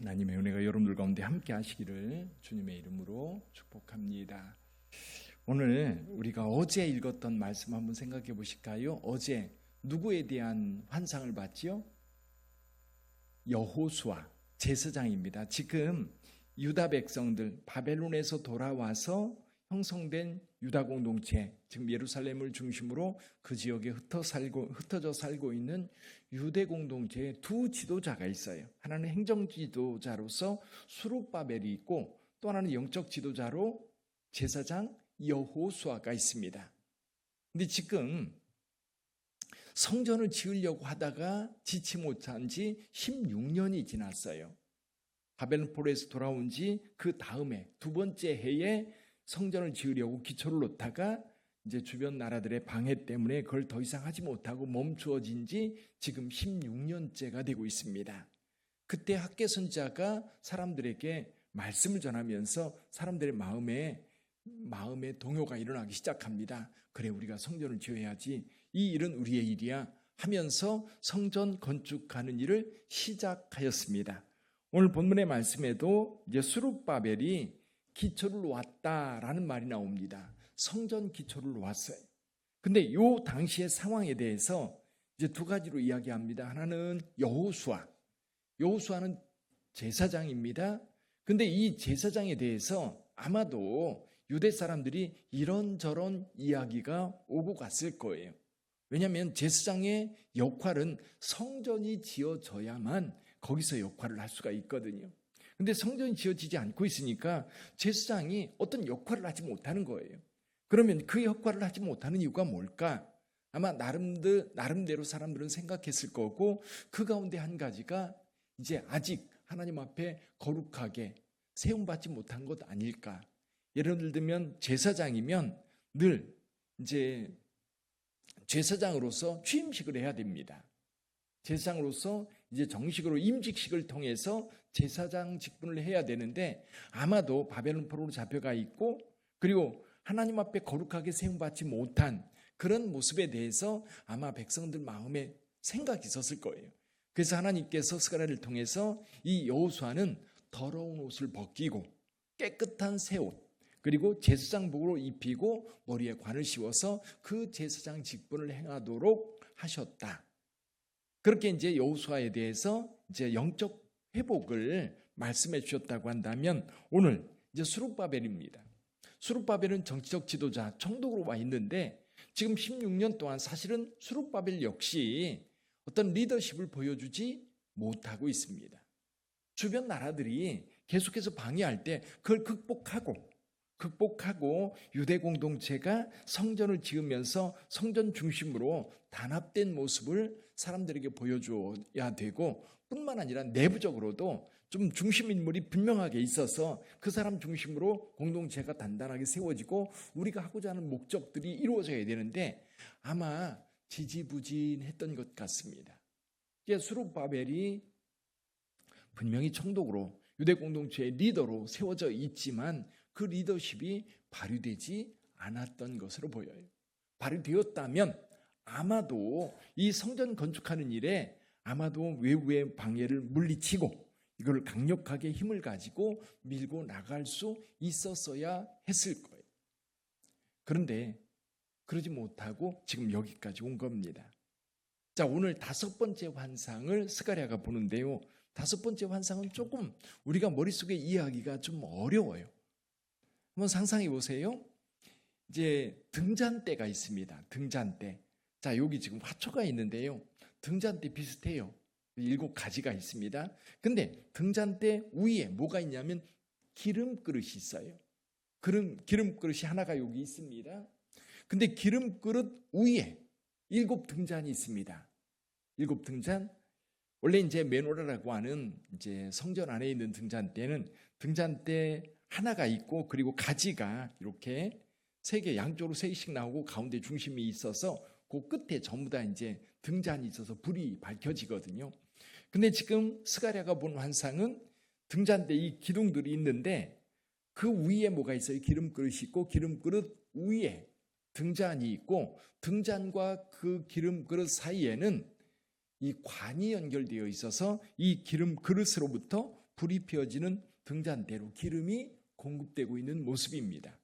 하나님의 은혜가 여러분들 가운데 함께 하시기를 주님의 이름으로 축복합니다. 오늘 우리가 어제 읽었던 말씀 한번 생각해 보실까요? 어제 누구에 대한 환상을 봤지요? 여호수아 제사장입니다. 지금 유다 백성들 바벨론에서 돌아와서 형성된 유다 공동체, 지금 예루살렘을 중심으로 그 지역에 흩어져 살고 있는 유대 공동체의 두 지도자가 있어요. 하나는 행정 지도자로서 수룹바벨이 있고 또 하나는 영적 지도자로 제사장 여호수아가 있습니다. 근데 지금 성전을 지으려고 하다가 지치 못한 지 16년이 지났어요. 바벨론 포로에서 돌아온 지 그 다음에 두 번째 해에 성전을 지으려고 기초를 놓다가 이제 주변 나라들의 방해 때문에 그걸 더 이상 하지 못하고 멈추어진 지 지금 16년째가 되고 있습니다. 그때 학개 선지자가 사람들에게 말씀을 전하면서 사람들의 마음에 동요가 일어나기 시작합니다. 그래, 우리가 성전을 지어야지. 이 일은 우리의 일이야 하면서 성전 건축하는 일을 시작하였습니다. 오늘 본문의 말씀에도 이제 수룹바벨이 기초를 놓았다라는 말이 나옵니다. 성전 기초를 놓았어요. 근데 이 당시의 상황에 대해서 이제 두 가지로 이야기합니다. 하나는 여호수아는 제사장입니다. 근데 이 제사장에 대해서 아마도 유대 사람들이 이런저런 이야기가 오고 갔을 거예요. 왜냐하면 제사장의 역할은 성전이 지어져야만 거기서 역할을 할 수가 있거든요. 근데 성전이 지어지지 않고 있으니까 제사장이 어떤 역할을 하지 못하는 거예요. 그러면 그 역할을 하지 못하는 이유가 뭘까? 아마 나름대로 사람들은 생각했을 거고, 그 가운데 한 가지가 이제 아직 하나님 앞에 거룩하게 세움받지 못한 것 아닐까? 예를 들면 제사장이면 늘 이제 제사장으로서 취임식을 해야 됩니다. 제사장으로서 이제 정식으로 임직식을 통해서 제사장 직분을 해야 되는데, 아마도 바벨론 포로로 잡혀가 있고 그리고 하나님 앞에 거룩하게 세움받지 못한 그런 모습에 대해서 아마 백성들 마음에 생각이 있었을 거예요. 그래서 하나님께서 스가랴를 통해서 이 여호수아는 더러운 옷을 벗기고 깨끗한 새 옷, 그리고 제사장복으로 입히고 머리에 관을 씌워서 그 제사장 직분을 행하도록 하셨다. 그렇게 이제 여호수아에 대해서 이제 영적 회복을 말씀해 주셨다고 한다면, 오늘 이제 수룹바벨입니다. 수룹바벨은 정치적 지도자, 총독으로 와 있는데 지금 16년 동안 사실은 수룹바벨 역시 어떤 리더십을 보여주지 못하고 있습니다. 주변 나라들이 계속해서 방해할 때 그걸 극복하고 유대 공동체가 성전을 지으면서 성전 중심으로 단합된 모습을 사람들에게 보여줘야 되고, 뿐만 아니라 내부적으로도 좀 중심 인물이 분명하게 있어서 그 사람 중심으로 공동체가 단단하게 세워지고 우리가 하고자 하는 목적들이 이루어져야 되는데 아마 지지부진했던 것 같습니다. 수룹바벨이 분명히 총독으로 유대 공동체의 리더로 세워져 있지만 그 리더십이 발휘되지 않았던 것으로 보여요. 발휘되었다면 아마도 이 성전 건축하는 일에 아마도 외부의 방해를 물리치고 이걸 강력하게 힘을 가지고 밀고 나갈 수 있었어야 했을 거예요. 그런데 그러지 못하고 지금 여기까지 온 겁니다. 자, 오늘 다섯 번째 환상을 스가랴가 보는데요. 다섯 번째 환상은 조금 우리가 머릿속에 이해하기가 좀 어려워요. 한번 상상해 보세요. 이제 등잔대가 있습니다. 등잔대. 자, 여기 지금 화초가 있는데요. 등잔대 비슷해요. 7가지가 있습니다. 근데 등잔대 위에 뭐가 있냐면 기름 그릇이 있어요. 기름 그릇이 하나가 여기 있습니다. 근데 기름 그릇 위에 7등잔이 있습니다. 7등잔. 원래 이제 메노라라고 하는 이제 성전 안에 있는 등잔대는 등잔대 하나가 있고 그리고 가지가 이렇게 3개, 양쪽으로 3개씩 나오고 가운데 중심이 있어서 그 끝에 전부 다 이제 등잔이 있어서 불이 밝혀지거든요. 근데 지금 스가랴가 본 환상은 등잔대 이 기둥들이 있는데 그 위에 뭐가 있어요? 기름 그릇이 있고 기름 그릇 위에 등잔이 있고 등잔과 그 기름 그릇 사이에는 이 관이 연결되어 있어서 이 기름 그릇으로부터 불이 피어지는 등잔대로 기름이 공급되고 있는 모습입니다.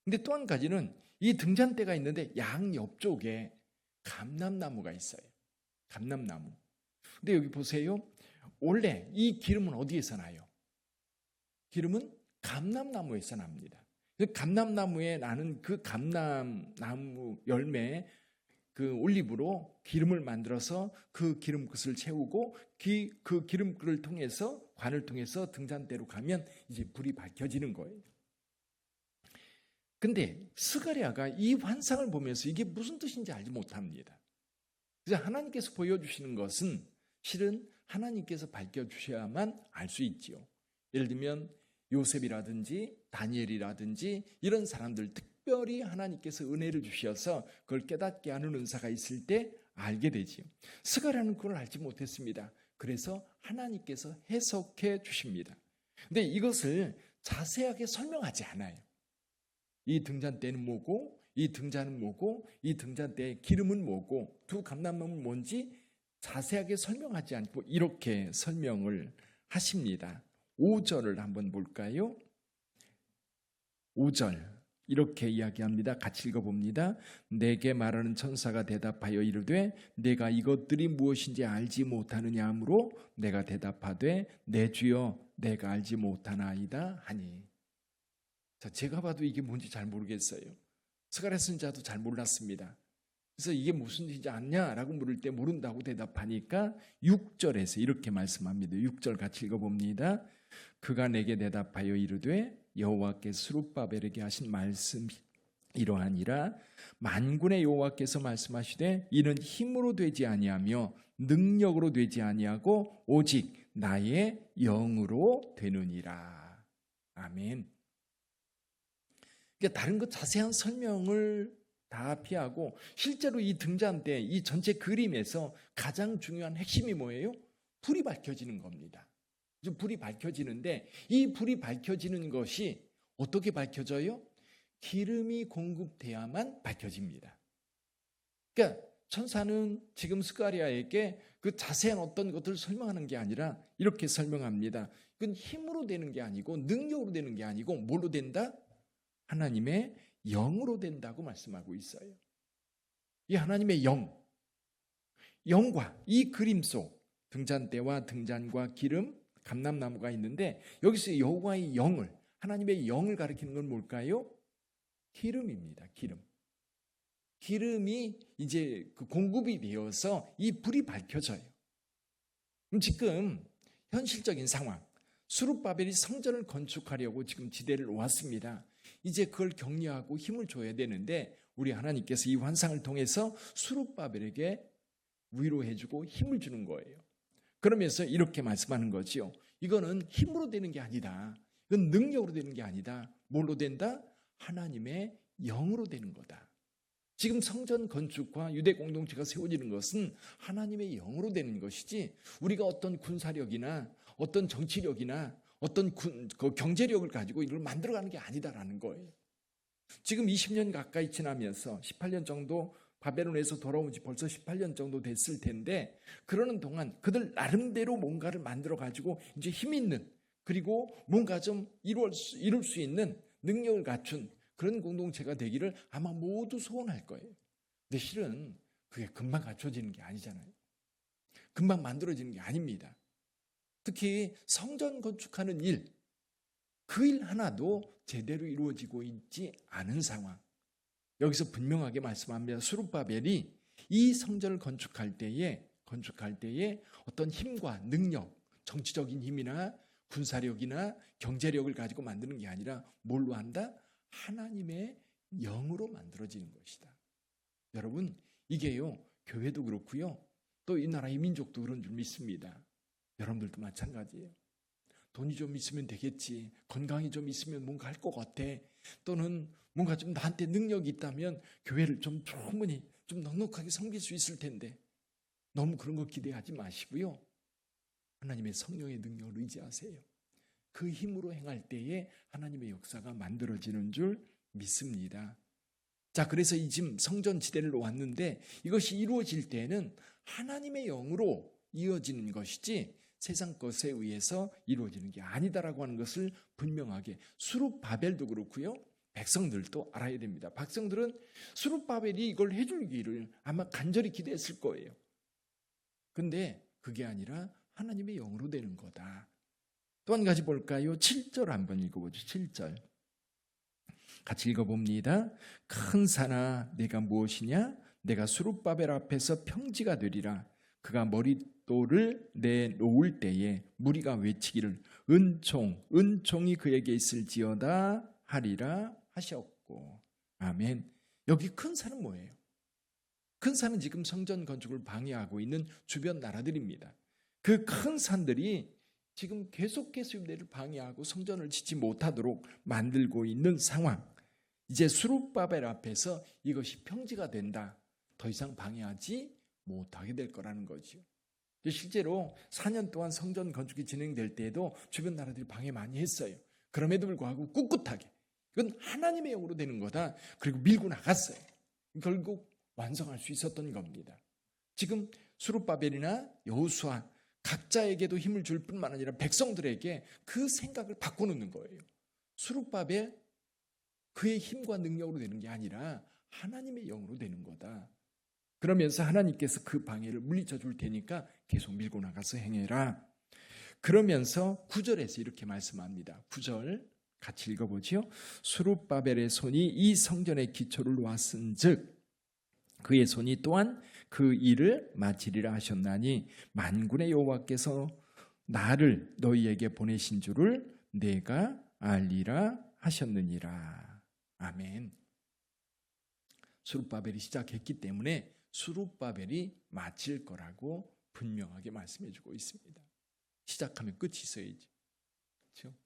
근데 또 한 가지는 이 등잔대가 있는데 양옆쪽에 감람나무가 있어요. 감람나무. 근데 여기 보세요. 원래 이 기름은 어디에서 나요? 기름은 감람나무에서 납니다. 그 감람나무에 나는 그 감람나무 열매 그 올리브로 기름을 만들어서 그 기름끝을 채우고 그 기름끝을 통해서 관을 통해서 등잔대로 가면 이제 불이 밝혀지는 거예요. 근데 스가랴가 이 환상을 보면서 이게 무슨 뜻인지 알지 못합니다. 그래서 하나님께서 보여주시는 것은 실은 하나님께서 밝혀주셔야만 알 수 있지요. 예를 들면 요셉이라든지 다니엘이라든지 이런 사람들 특별히 하나님께서 은혜를 주셔서 그걸 깨닫게 하는 은사가 있을 때 알게 되지요. 스가랴는 그걸 알지 못했습니다. 그래서 하나님께서 해석해 주십니다. 근데 이것을 자세하게 설명하지 않아요. 이 등잔대는 뭐고, 이 등잔은 뭐고, 이 등잔대의 기름은 뭐고, 두 감람나무는 뭔지 자세하게 설명하지 않고 이렇게 설명을 하십니다. 5절을 한번 볼까요? 5절 이렇게 이야기합니다. 같이 읽어봅니다. 내게 말하는 천사가 대답하여 이르되 내가 이것들이 무엇인지 알지 못하느냐 하므로 내가 대답하되 내 주여 내가 알지 못하나이다 하니. 자, 제가 봐도 이게 뭔지 잘 모르겠어요. 스가랴 선지자도 잘 몰랐습니다. 그래서 이게 무슨 뜻인지 아냐라고 물을 때 모른다고 대답하니까 6절에서 이렇게 말씀합니다. 6절 같이 읽어봅니다. 그가 내게 대답하여 이르되 여호와께서 스룹바벨에게 하신 말씀 이러하니라. 만군의 여호와께서 말씀하시되 이는 힘으로 되지 아니하며 능력으로 되지 아니하고 오직 나의 영으로 되느니라. 아멘. 그러니까 다른 것 자세한 설명을 다 피하고 실제로 이 등잔대, 이 전체 그림에서 가장 중요한 핵심이 뭐예요? 불이 밝혀지는 겁니다. 불이 밝혀지는데 이 불이 밝혀지는 것이 어떻게 밝혀져요? 기름이 공급돼야만 밝혀집니다. 그러니까 천사는 지금 스가랴에게 그 자세한 어떤 것들을 설명하는 게 아니라 이렇게 설명합니다. 그건 힘으로 되는 게 아니고 능력으로 되는 게 아니고 뭘로 된다? 하나님의 영으로 된다고 말씀하고 있어요. 이 하나님의 영과 이 그림 속 등잔대와 등잔과 기름, 감람나무가 있는데 여기서 여호와의 영을, 하나님의 영을 가리키는 건 뭘까요? 기름입니다. 기름이 이제 그 공급이 되어서 이 불이 밝혀져요. 그럼 지금 현실적인 상황, 스룹바벨이 성전을 건축하려고 지금 지대를 놓았습니다. 이제 그걸 격려하고 힘을 줘야 되는데 우리 하나님께서 이 환상을 통해서 스룹바벨에게 위로해주고 힘을 주는 거예요. 그러면서 이렇게 말씀하는 거지요. 이거는 힘으로 되는 게 아니다. 이건 능력으로 되는 게 아니다. 뭘로 된다? 하나님의 영으로 되는 거다. 지금 성전 건축과 유대 공동체가 세워지는 것은 하나님의 영으로 되는 것이지 우리가 어떤 군사력이나 어떤 정치력이나 어떤 그 경제력을 가지고 이걸 만들어가는 게 아니다라는 거예요. 지금 20년 가까이 지나면서 18년 정도 바벨론에서 돌아온 지 벌써 18년 정도 됐을 텐데 그러는 동안 그들 나름대로 뭔가를 만들어가지고 이제 힘 있는 그리고 뭔가 좀 이룰 수 있는 능력을 갖춘 그런 공동체가 되기를 아마 모두 소원할 거예요. 근데 실은 그게 금방 갖춰지는 게 아니잖아요. 금방 만들어지는 게 아닙니다. 특히 성전 건축하는 일, 그 일 하나도 제대로 이루어지고 있지 않은 상황. 여기서 분명하게 말씀합니다. 스룹바벨이 이 성전을 건축할 때에 어떤 힘과 능력, 정치적인 힘이나 군사력이나 경제력을 가지고 만드는 게 아니라 뭘로 한다? 하나님의 영으로 만들어지는 것이다. 여러분, 이게요, 교회도 그렇고요. 또 이 나라의 민족도 그런 줄 믿습니다. 여러분들도 마찬가지예요. 돈이 좀 있으면 되겠지. 건강이 좀 있으면 뭔가 할 것 같아. 또는 뭔가 좀 나한테 능력이 있다면 교회를 좀 충분히 좀 넉넉하게 섬길 수 있을 텐데 너무 그런 거 기대하지 마시고요. 하나님의 성령의 능력을 의지하세요. 그 힘으로 행할 때에 하나님의 역사가 만들어지는 줄 믿습니다. 자, 그래서 이 지금 성전 지대를 놓았는데 이것이 이루어질 때는 하나님의 영으로 이어지는 것이지 세상 것에 의해서 이루어지는 게 아니다라고 하는 것을 분명하게 수룹바벨도 그렇고요. 백성들도 알아야 됩니다. 백성들은 수룹바벨이 이걸 해주기를 아마 간절히 기대했을 거예요. 근데 그게 아니라 하나님의 영으로 되는 거다. 또 한 가지 볼까요? 7절 한번 읽어보죠. 7절 같이 읽어봅니다. 큰 산아 내가 무엇이냐? 내가 수룹바벨 앞에서 평지가 되리라. 그가 머릿돌을 내놓을 때에 무리가 외치기를 은총이 그에게 있을지어다 하리라 하셨고. 아멘. 여기 큰 산은 뭐예요? 큰 산은 지금 성전 건축을 방해하고 있는 주변 나라들입니다. 그 큰 산들이 지금 계속해서 유대를 방해하고 성전을 짓지 못하도록 만들고 있는 상황. 이제 수룹바벨 앞에서 이것이 평지가 된다. 더 이상 방해하지 못하게 될 거라는 거죠. 실제로 4년 동안 성전 건축이 진행될 때에도 주변 나라들이 방해 많이 했어요. 그럼에도 불구하고 꿋꿋하게 이건 하나님의 영으로 되는 거다. 그리고 밀고 나갔어요. 결국 완성할 수 있었던 겁니다. 지금 수룹바벨이나 여호수아 각자에게도 힘을 줄 뿐만 아니라 백성들에게 그 생각을 바꿔놓는 거예요. 수룹바벨 그의 힘과 능력으로 되는 게 아니라 하나님의 영으로 되는 거다. 그러면서 하나님께서 그 방해를 물리쳐 줄 테니까 계속 밀고 나가서 행해라. 그러면서 9절에서 이렇게 말씀합니다. 9절 같이 읽어보죠. 수룹바벨의 손이 이 성전의 기초를 놓았은즉 그의 손이 또한 그 일을 마치리라 하셨나니 만군의 여호와께서 나를 너희에게 보내신 줄을 내가 알리라 하셨느니라. 아멘. 수룹바벨이 시작했기 때문에 수룹바벨이 마칠 거라고 분명하게 말씀해 주고 있습니다. 시작하면 끝이 있어야지. 그렇죠?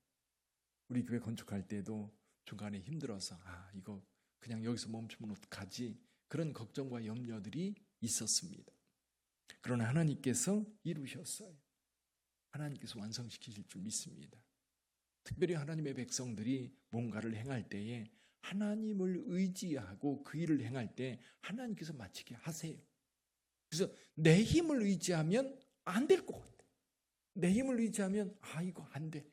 우리 교회 건축할 때도 중간에 힘들어서 이거 그냥 여기서 멈추면 어떡하지? 그런 걱정과 염려들이 있었습니다. 그러나 하나님께서 이루셨어요. 하나님께서 완성시키실 줄 믿습니다. 특별히 하나님의 백성들이 뭔가를 행할 때에 하나님을 의지하고 그 일을 행할 때 하나님께서 마치게 하세요. 그래서 내 힘을 의지하면 안 될 것 같아. 내 힘을 의지하면 이거 안 돼.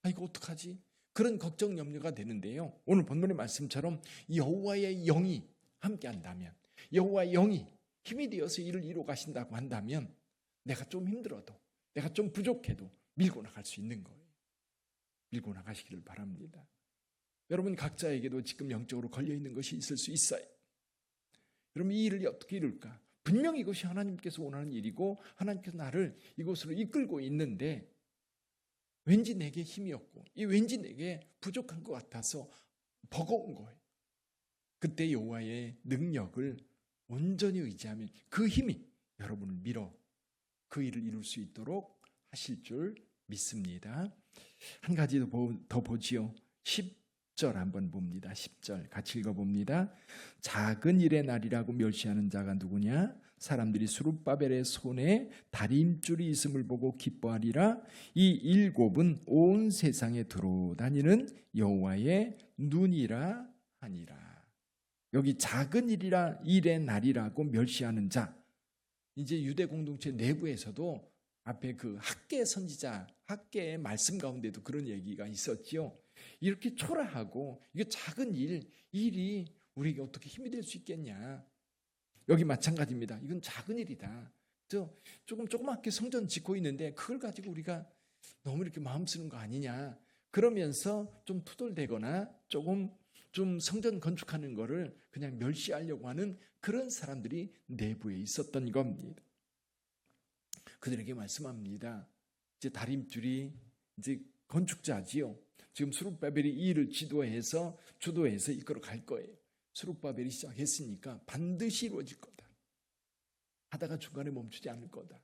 이거 어떡하지? 그런 걱정 염려가 되는데요. 오늘 본문의 말씀처럼 여호와의 영이 함께 한다면, 여호와의 영이 힘이 되어서 일을 이루어 가신다고 한다면 내가 좀 힘들어도, 내가 좀 부족해도 밀고 나갈 수 있는 거예요. 밀고 나가시기를 바랍니다. 여러분 각자에게도 지금 영적으로 걸려있는 것이 있을 수 있어요. 여러분 이 일을 어떻게 이룰까? 분명히 이것이 하나님께서 원하는 일이고 하나님께서 나를 이곳으로 이끌고 있는데 왠지 내게 힘이 없고 이 왠지 내게 부족한 것 같아서 버거운 거예요. 그때 여호와의 능력을 온전히 의지하면 그 힘이 여러분을 밀어 그 일을 이룰 수 있도록 하실 줄 믿습니다. 한 가지 더 보지요. 10절 한번 봅니다. 10절 같이 읽어봅니다. 작은 일의 날이라고 멸시하는 자가 누구냐? 사람들이 수룹바벨의 손에 다림줄이 있음을 보고 기뻐하리라. 이 일곱은 온 세상에 들어다니는 여호와의 눈이라 하니라. 여기 작은 일의 날이라고 멸시하는 자. 이제 유대 공동체 내부에서도 앞에 그 학계 선지자, 학계의 말씀 가운데도 그런 얘기가 있었지요. 이렇게 초라하고 이게 작은 일이 우리에게 어떻게 힘이 될 수 있겠냐. 여기 마찬가지입니다. 이건 작은 일이다. 조그맣게 성전 짓고 있는데 그걸 가지고 우리가 너무 이렇게 마음 쓰는 거 아니냐. 그러면서 좀 투덜대거나 좀 성전 건축하는 거를 그냥 멸시하려고 하는 그런 사람들이 내부에 있었던 겁니다. 그들에게 말씀합니다. 이제 다림줄이 이제 건축자지요. 지금 수룹바벨이 이 일을 주도해서 이끌어 갈 거예요. 수룹바벨이 시작했으니까 반드시 이루어질 거다. 하다가 중간에 멈추지 않을 거다.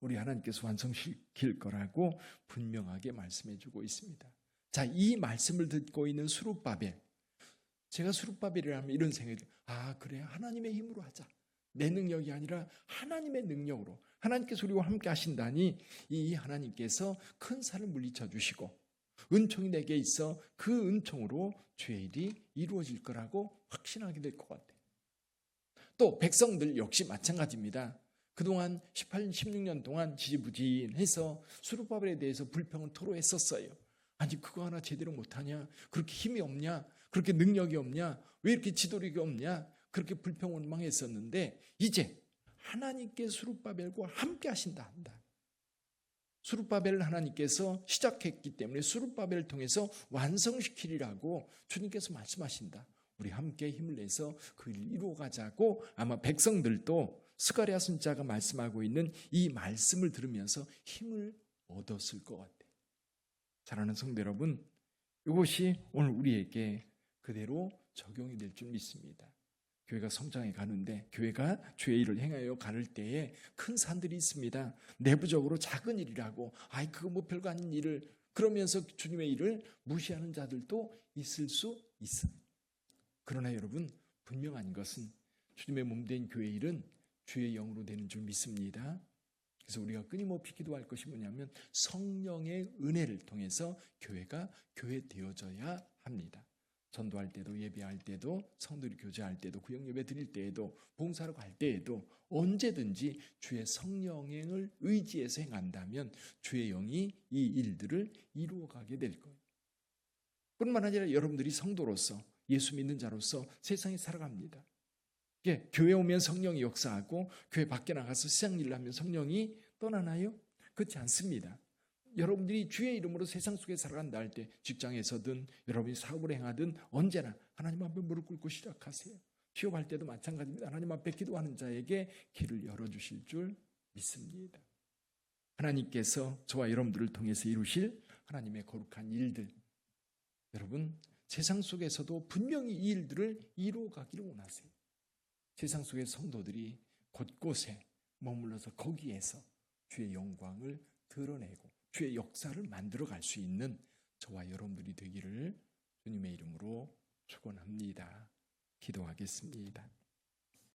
우리 하나님께서 완성시킬 거라고 분명하게 말씀해 주고 있습니다. 자, 이 말씀을 듣고 있는 수룹바벨. 제가 수룹바벨이라면 이런 생각이 들어요. 그래, 하나님의 힘으로 하자. 내 능력이 아니라 하나님의 능력으로. 하나님께서 우리와 함께 하신다니 이 하나님께서 큰 산을 물리쳐 주시고 은총이 내게 있어 그 은총으로 주의 일이 이루어질 거라고 확신하게 될 것 같아요. 또 백성들 역시 마찬가지입니다. 그동안 18, 16년 동안 지지부진해서 수르바벨에 대해서 불평을 토로했었어요. 아니 그거 하나 제대로 못하냐? 그렇게 힘이 없냐? 그렇게 능력이 없냐? 왜 이렇게 지도력이 없냐? 그렇게 불평원망했었는데 이제 하나님께 수르바벨과 함께 하신다 한다. 수르바벨을 하나님께서 시작했기 때문에 수르바벨을 통해서 완성시키리라고 주님께서 말씀하신다. 우리 함께 힘을 내서 그 일을 이루어가자고 아마 백성들도 스가랴 선지자가 말씀하고 있는 이 말씀을 들으면서 힘을 얻었을 것 같아요. 사랑하는 성도 여러분, 이것이 오늘 우리에게 그대로 적용이 될 줄 믿습니다. 교회가 성장해 가는데 교회가 주의 일을 행하여 가를 때에 큰 산들이 있습니다. 내부적으로 작은 일이라고 그거 뭐 별거 아닌 일을 그러면서 주님의 일을 무시하는 자들도 있을 수 있어요. 그러나 여러분 분명한 것은 주님의 몸된 교회 일은 주의 영으로 되는 줄 믿습니다. 그래서 우리가 끊임없이 기도할 것이 뭐냐면 성령의 은혜를 통해서 교회가 교회 되어져야 합니다. 전도할 때도 예배할 때도 성도들이 교제할 때도 구역예배 드릴 때에도 봉사로 갈 때에도 언제든지 주의 성령을 의지해서 행한다면 주의 영이 이 일들을 이루어가게 될 거예요. 뿐만 아니라 여러분들이 성도로서 예수 믿는 자로서 세상에 살아갑니다. 교회 오면 성령이 역사하고 교회 밖에 나가서 세상 일을 하면 성령이 떠나나요? 그렇지 않습니다. 여러분들이 주의 이름으로 세상 속에 살아간다 할 때 직장에서든 여러분이 사업을 행하든 언제나 하나님 앞에 무릎 꿇고 시작하세요. 취업할 때도 마찬가지입니다. 하나님 앞에 기도하는 자에게 길을 열어주실 줄 믿습니다. 하나님께서 저와 여러분들을 통해서 이루실 하나님의 거룩한 일들, 여러분 세상 속에서도 분명히 이 일들을 이루어가기를 원하세요. 세상 속의 성도들이 곳곳에 머물러서 거기에서 주의 영광을 드러내고 주의 역사를 만들어 갈 수 있는 저와 여러분들이 되기를 주님의 이름으로 축원합니다. 기도하겠습니다.